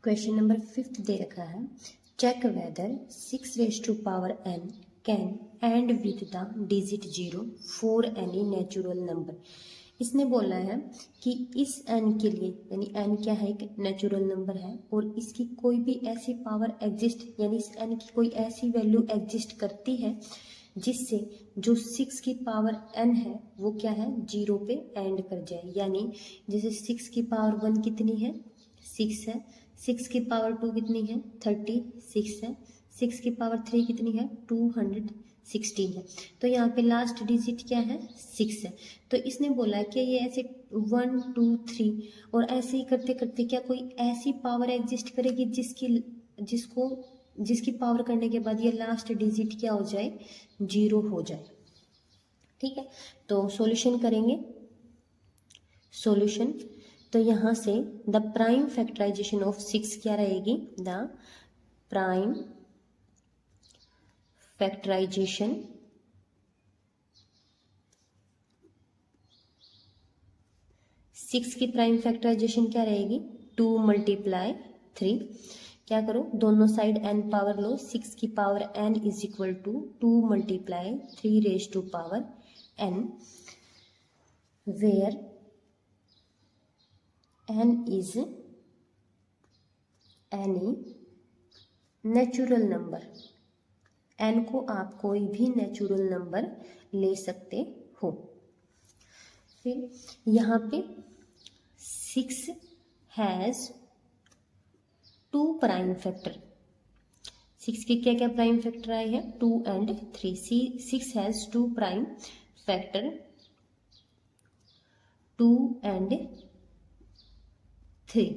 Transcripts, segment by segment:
Question number 5 दे रखा है, check whether 6 raised to power n can end with the digit 0 for any natural number. इसने बोला है कि इस n के लिए, यानी n क्या है, एक नेचुरल नंबर है और इसकी कोई भी ऐसी पावर एग्जिस्ट, यानी इस n की कोई ऐसी वैल्यू एग्जिस्ट करती है जिससे जो 6 की पावर n है वो क्या है, 0 पे एंड कर जाए। यानी जैसे 6 की पावर 1 कितनी है, 6 है, 6 की पावर 2 कितनी है, 36 है, 6 की पावर 3 कितनी है, 216 है। तो यहाँ पे लास्ट डिजिट क्या है, 6 है। तो इसने बोला कि ये ऐसे 1 2 3 और ऐसे ही करते करते क्या कोई ऐसी पावर एग्जिस्ट करेगी जिसकी पावर करने के बाद ये लास्ट डिजिट क्या हो जाए, 0 हो जाए। ठीक है, तो सॉल्यूशन करेंगे। सॉल्यूशन, तो यहाँ से द प्राइम फैक्टराइजेशन ऑफ 6 क्या रहेगी, द प्राइम फैक्टराइजेशन सिक्स की प्राइम फैक्टराइजेशन क्या रहेगी, 2 × 3। क्या करो, दोनों साइड n पावर लो, 6 की power n is equal to 2 × 3 raise to power n, where n is any natural number. n को आप कोई भी नेचुरल नंबर ले सकते हो। फिर यहाँ पे 6 हैज 2 प्राइम फैक्टर। 6 के क्या क्या प्राइम फैक्टर आए हैं, 2 and 3। 6 has 2 prime factor, 2 and 3।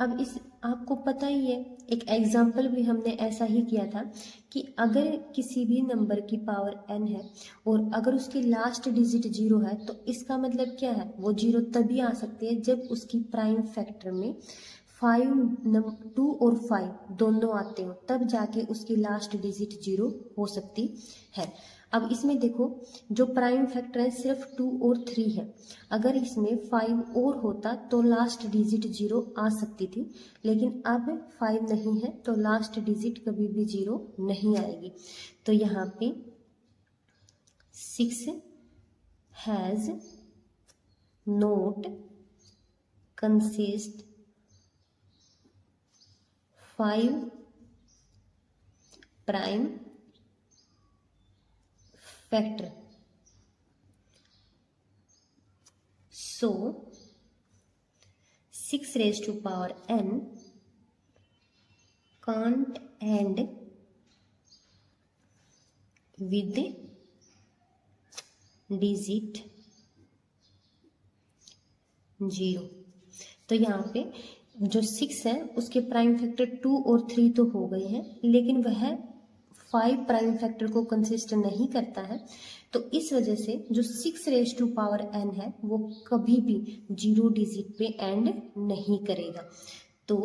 अब इस आपको पता ही है, एक एग्जाम्पल भी हमने ऐसा ही किया था कि अगर किसी भी नंबर की पावर n है और अगर उसकी लास्ट डिजिट 0 है तो इसका मतलब क्या है, वो 0 तभी आ सकती है जब उसकी प्राइम फैक्टर में 2 और 5 दोनों आते हो, तब जाके उसकी लास्ट डिजिट 0 हो सकती है। अब इसमें देखो, जो प्राइम फैक्टर है सिर्फ 2 और 3 है, अगर इसमें 5 और होता तो लास्ट डिजिट 0 आ सकती थी, लेकिन अब 5 नहीं है तो लास्ट डिजिट कभी भी 0 नहीं आएगी। तो यहाँ पे 6 has not consist 5 prime factor, so 6 raised to power n can't end with digit 0। तो यहाँ पे जो 6 है उसके प्राइम फैक्टर 2 और 3 तो हो गए हैं, लेकिन वह 5 प्राइम फैक्टर को कंसिस्ट नहीं करता है। तो इस वजह से जो 6 रेज टू पावर n है वो कभी भी 0 डिजिट पे एंड नहीं करेगा। तो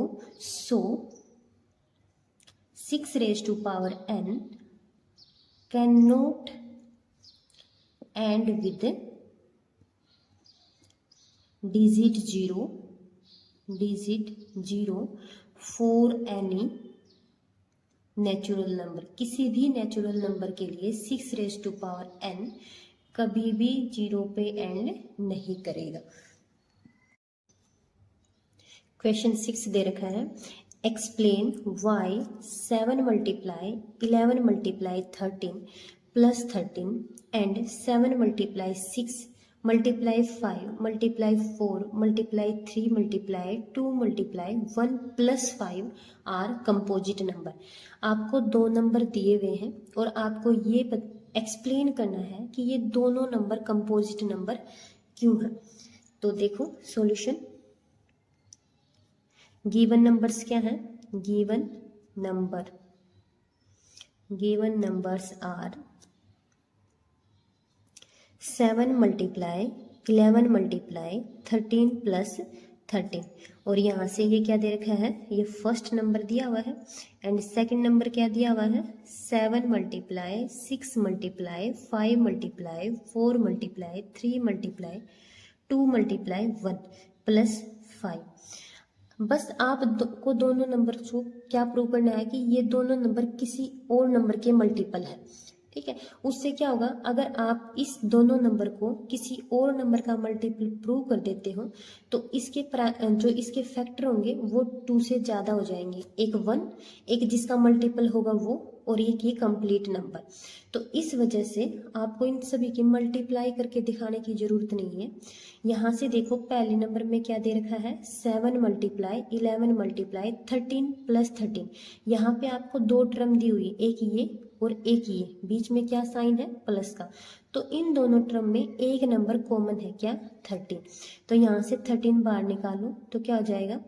6 raise to power n can not end with digit 0 for any natural number. किसी भी नेचुरल नंबर के लिए 6 रेज टू पावर n कभी भी 0 पे एंड नहीं करेगा। क्वेश्चन 6 दे रखा है, explain why 7 × 11 × 13 + 13 and 7 × 6 × 5 × 4 × 3 × 2 × 1 + 5 are composite number. आपको 2 नंबर दिए हुए हैं और आपको ये एक्सप्लेन करना है कि ये दोनों नंबर कंपोजिट नंबर क्यों है। तो देखो सॉल्यूशन, गिवन नंबर्स क्या हैं, गिवन नंबर्स आर 7 × 11 × 13 + 13। और यहाँ से ये क्या दे रखा है, ये फर्स्ट नंबर दिया हुआ है एंड सेकंड नंबर क्या दिया हुआ है, 7 × 6 × 5 × 4 × 3 × 2 × 1 + 5। बस आप को दोनों नंबर को क्या प्रूव करना है कि ये दोनों नंबर किसी और नंबर के मल्टीपल है। ठीक है, उससे क्या होगा, अगर आप इस दोनों नंबर को किसी और नंबर का मल्टीपल प्रूव कर देते हो तो इसके जो इसके फैक्टर होंगे वो 2 से ज़्यादा हो जाएंगे, एक 1, एक जिसका मल्टीपल होगा वो, और एक ये कंप्लीट नंबर। तो इस वजह से आपको इन सभी की मल्टीप्लाई करके दिखाने की ज़रूरत नहीं है। यहाँ से देखो पहले नंबर में क्या दे रखा है, 7 मल्टीप्लाई 11 मल्टीप्लाई 13 प्लस 13। यहाँ पे आपको दो टर्म दी हुई, एक ये और एक ये, बीच में क्या साइन है, प्लस का। तो इन दोनों टर्म में एक नंबर कॉमन है, क्या, 13। तो यहाँ से 13 बाहर निकालो तो क्या हो जाएगा,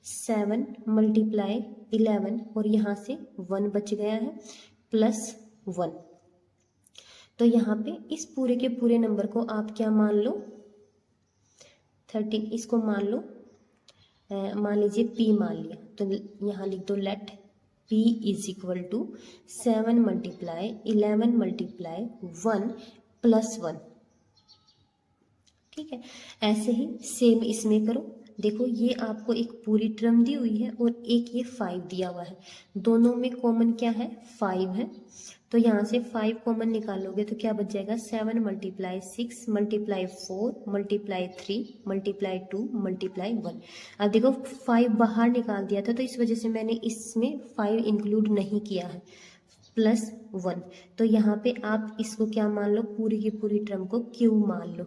7 मल्टीप्लाई 11 और यहाँ से 1 बच गया है प्लस 1। तो यहाँ पे इस पूरे के पूरे नंबर को आप क्या मान लो, 13, इसको मान लो, मान लीजिए p मान लिया, तो यहाँ लिख दो let p is equal to 7 multiply 11 multiply 1 plus 1। ठीक है, ऐसे ही सेम इसमें करो। देखो ये आपको एक पूरी टर्म दी हुई है और एक ये 5 दिया हुआ है, दोनों में कॉमन क्या है, 5 है। तो यहाँ से 5 कॉमन निकालोगे तो क्या बच जाएगा, 7 multiply 6 multiply 4 multiply 3 multiply 2 multiply 1। अब देखो 5 बाहर निकाल दिया था तो इस वजह से मैंने इसमें 5 इंक्लूड नहीं किया है, प्लस 1। तो यहाँ पे आप इसको क्या मान लो, पूरी की पूरी टर्म को q मान लो।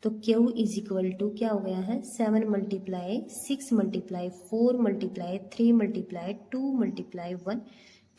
तो q इज इक्वल टू क्या हो गया है, 7 multiply 6 multiply 4 multiply 3 multiply 2 multiply 1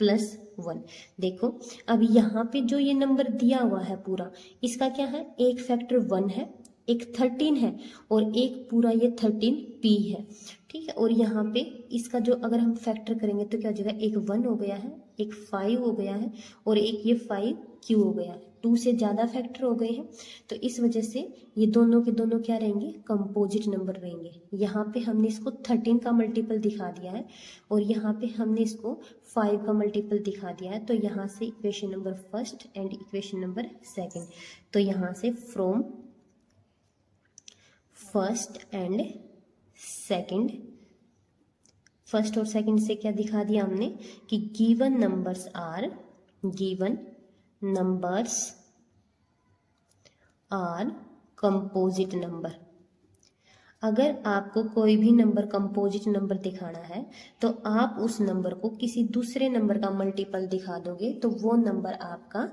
plus 1। देखो अब यहाँ पे जो ये नंबर दिया हुआ है पूरा, इसका क्या है, एक फैक्टर 1 है, एक 13 है और एक पूरा ये 13p है। ठीक है, और यहाँ पे इसका जो अगर हम फैक्टर करेंगे तो क्या हो जाएगा, एक 1 हो गया है, एक 5 हो गया है और एक ये 5q हो गया है, 2 से ज़्यादा फैक्टर हो गए हैं। तो इस वजह से ये दोनों के दोनों क्या रहेंगे, कंपोजिट नंबर रहेंगे। यहाँ पे हमने इसको 13 का मल्टीपल दिखा दिया है और यहाँ पे हमने इसको 5 का मल्टीपल दिखा दिया है। तो यहाँ से equation number first and equation number second, तो यहाँ से फ्रॉम फर्स्ट एंड सेकंड, फर्स्ट और सेकंड से क्या दिखा दिया हमने कि given numbers are composite number. अगर आपको कोई भी नंबर कंपोजिट नंबर दिखाना है तो आप उस नंबर को किसी दूसरे नंबर का मल्टीपल दिखा दोगे तो वो नंबर आपका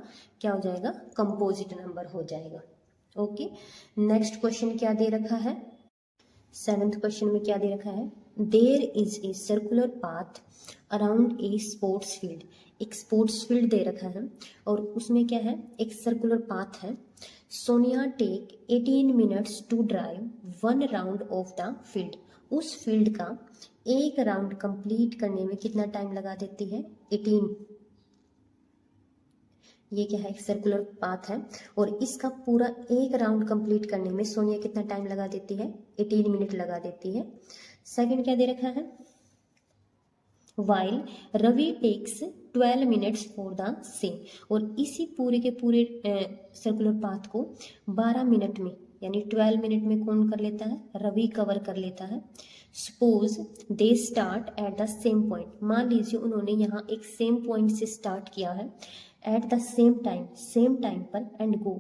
क्या हो जाएगा, कंपोजिट नंबर हो जाएगा। ओके, नेक्स्ट क्वेश्चन क्या दे रखा है, 7th क्वेश्चन में क्या दे रखा है, there is a circular path around a sports field. एक स्पोर्ट्स फील्ड दे रखा है और उसमें क्या है, एक सर्कुलर पाथ है। Sonia take 18 minutes to drive 1 round of the field. उस फील्ड का एक राउंड कंप्लीट करने में कितना टाइम लगा देती है, 18। ये क्या है, एक सर्कुलर पाथ है और इसका पूरा एक राउंड कंप्लीट करने में सोनिया कितना टाइम लगा देती है, 18 मिनट लगा देती है। सेकंड क्या दे रखा है, while Ravi takes 12 minutes for the same. और इसी पूरे के पूरे सर्कुलर पाथ को 12 मिनट में यानी 12 मिनट में कौन कर लेता है, रवि कवर कर लेता है। Suppose they start at the same point. मान लीजिए उन्होंने यहाँ एक सेम पॉइंट से स्टार्ट किया है, एट द सेम टाइम पर, and go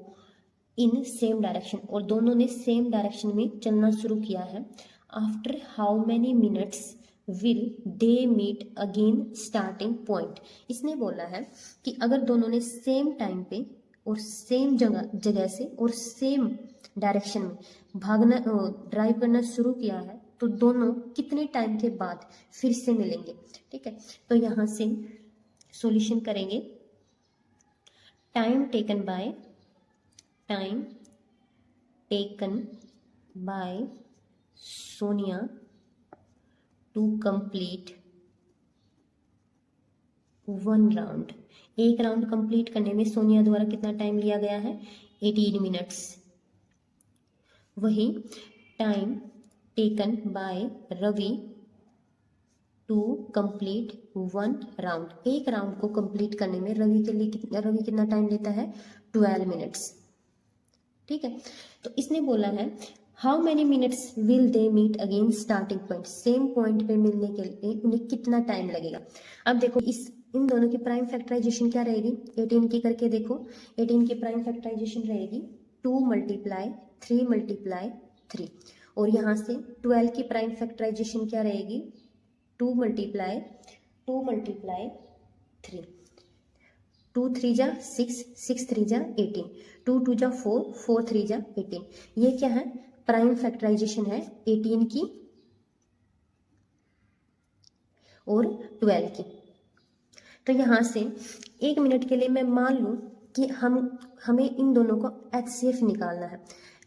in same direction, और दोनों ने सेम डायरेक्शन में चलना शुरू किया है। After how many minutes will they meet again starting point. इसने बोला है कि अगर दोनों ने सेम टाइम पे और सेम जगह से और सेम डायरेक्शन में भागना ड्राइव करना शुरू किया है तो दोनों कितने टाइम के बाद फिर से मिलेंगे। ठीक है, तो यहाँ से सॉल्यूशन करेंगे। Time taken by Sonia to complete 1 round. एक राउंड कंप्लीट करने में सोनिया द्वारा कितना टाइम लिया गया है, 18 मिनट्स। वही time taken by Ravi to complete 1 round. एक राउंड को कंप्लीट करने में रवि कितना टाइम लेता है, 12 मिनट्स। ठीक है, तो इसने बोला है how many minutes will they meet again starting point, same point पे मिलने के लिए उन्हें कितना टाइम लगेगा। अब देखो इन दोनों की प्राइम फैक्टराइजेशन क्या रहेगी, 18 की करके देखो। 18 की प्राइम फैक्टराइजेशन रहेगी 2 मल्टीप्लाई 3 मल्टीप्लाई 3, और यहाँ से 12 की प्राइम फैक्टराइजेशन क्या रहेगी, 2 मल्टीप्लाई 3, 2 3 जा 6, 6 3 जा 18, 2 2 जा 4, 4 3 जा 18। ये क्या है, प्राइम फैक्टराइजेशन है 18 की और 12 की। तो यहाँ से 1 मिनट के लिए मैं मान लूँ कि हमें इन दोनों को HCF निकालना है।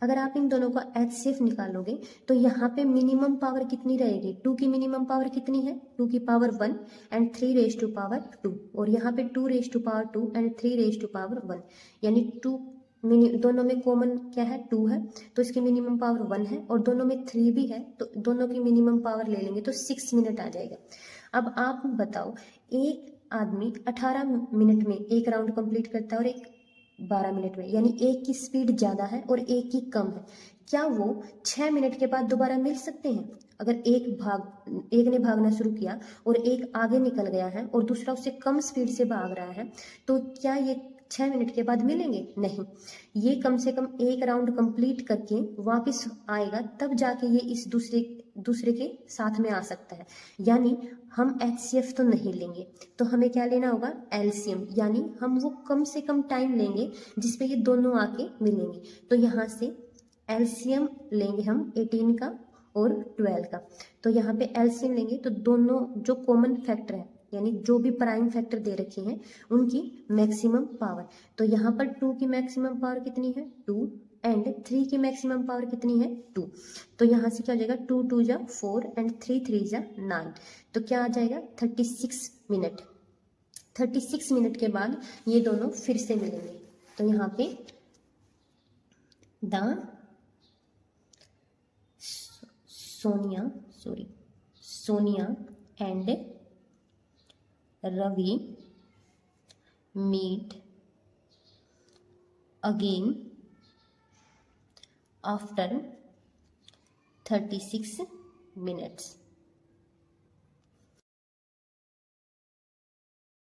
अगर आप इन दोनों का HCF निकालोगे तो यहाँ पे मिनिमम पावर कितनी रहेगी, 2 की मिनिमम पावर कितनी है, 2 की power 1 and 3 raise to power 2, और यहाँ पे 2 raise to power 2 and 3 raise to power 1, यानी 2 दोनों में कॉमन क्या है, 2 है, तो इसकी मिनिमम पावर 1 है, और दोनों में 3 भी है, तो दोनों की मिनिमम पावर ले लेंगे तो 6 मिनट आ जाएगा। अब आप बताओ, एक आदमी 18 मिनट में एक राउंड कंप्लीट करता है और एक 12 मिनट में, यानी एक की स्पीड ज़्यादा है और एक की कम है, क्या वो 6 मिनट के बाद दोबारा मिल सकते हैं? अगर एक ने भागना शुरू किया और एक आगे निकल गया है और दूसरा उससे कम स्पीड से भाग रहा है, तो क्या ये 6 मिनट के बाद मिलेंगे? नहीं, ये कम से कम एक राउंड कंप्लीट करके वापस आएगा, तब जाके ये इस दूसरे के साथ में आ सकता है। यानी हम HCF तो नहीं लेंगे, तो हमें क्या लेना होगा, LCM, यानी हम वो कम से कम टाइम लेंगे जिसपे ये दोनों आके मिलेंगे। तो यहाँ से LCM लेंगे हम 18 का और 12 का। तो यहाँ पे LCM लेंगे तो दोनों जो कॉमन फैक्टर है, यानी जो भी प्राइम फैक्टर दे रखे हैं उनकी मैक्सिमम पावर, तो यहाँ पर 2 की मैक्सिमम पावर कितनी है, 2, एंड 3 की मैक्सिमम पावर कितनी है, 2। तो यहाँ से क्या हो जाएगा, 2 2 जा 4 एंड 3 3 जा 9, तो क्या आ जाएगा, 36 मिनट। 36 मिनट के बाद ये दोनों फिर से मिलेंगे। तो यहाँ पे Sonia and Ravi meet again after 36 minutes.